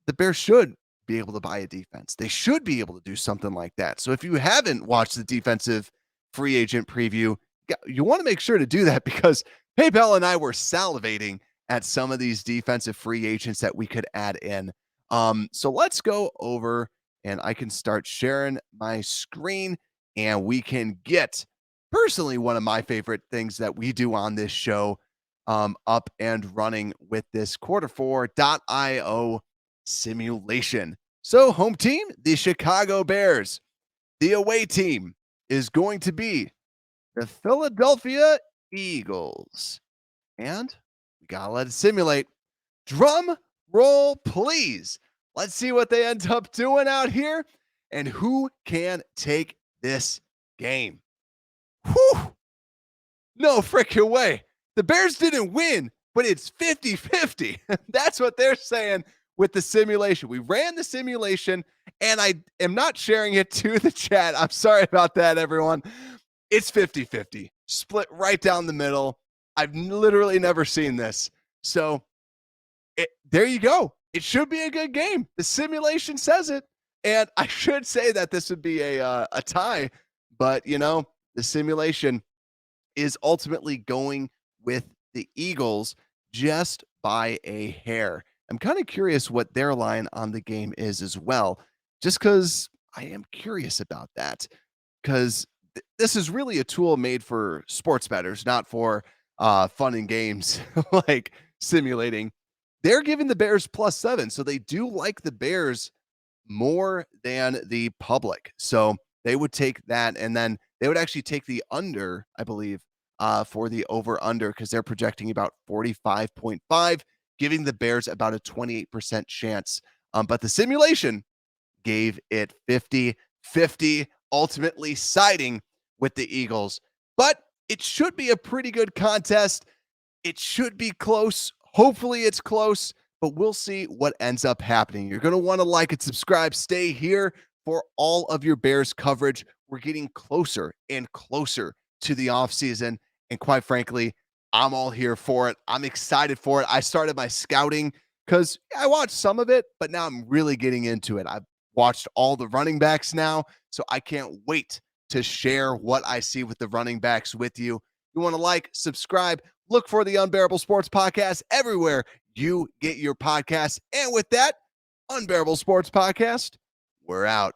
the Bears should be able to buy a defense. They should be able to do something like that. So if you haven't watched the defensive free agent preview, you want to make sure to do that because PayPal and I were salivating at some of these defensive free agents that we could add in. So let's go over and I can start sharing my screen and we can get personally one of my favorite things that we do on this show up and running with this quarter4.io simulation. So home team, the Chicago Bears. The away team is going to be the Philadelphia Eagles. And we gotta let it simulate. Drum roll, please. Let's see what they end up doing out here and who can take this game. Whew. No freaking way. The Bears didn't win, but it's 50-50. That's what they're saying with the simulation. We ran the simulation, and I am not sharing it to the chat. I'm sorry about that, everyone. It's 50-50. Split right down the middle. I've literally never seen this. So there you go. It should be a good game. The simulation says it. And I should say that this would be a tie, but the simulation is ultimately going with the Eagles just by a hair. I'm kind of curious what their line on the game is as well, just because I am curious about that. Because this is really a tool made for sports bettors, not for fun and games like simulating. They're giving the Bears +7, so they do like the Bears more than the public. So they would take that, and then they would actually take the under, I believe, for the over-under because they're projecting about 45.5, giving the Bears about a 28% chance. But the simulation gave it 50-50, ultimately siding with the Eagles. But it should be a pretty good contest. It should be close. Hopefully it's close, but we'll see what ends up happening. You're going to want to like and subscribe. Stay here for all of your Bears coverage. We're getting closer and closer to the offseason. And quite frankly, I'm all here for it. I'm excited for it. I started my scouting because I watched some of it, but now I'm really getting into it. I've watched all the running backs now, so I can't wait to share what I see with the running backs with you. You want to like, subscribe, look for the Unbearable Sports Podcast everywhere you get your podcasts. And with that, Unbearable Sports Podcast, we're out.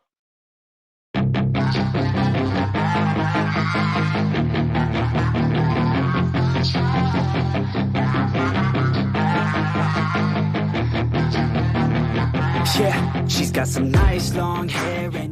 Yeah, she's got some nice long hair and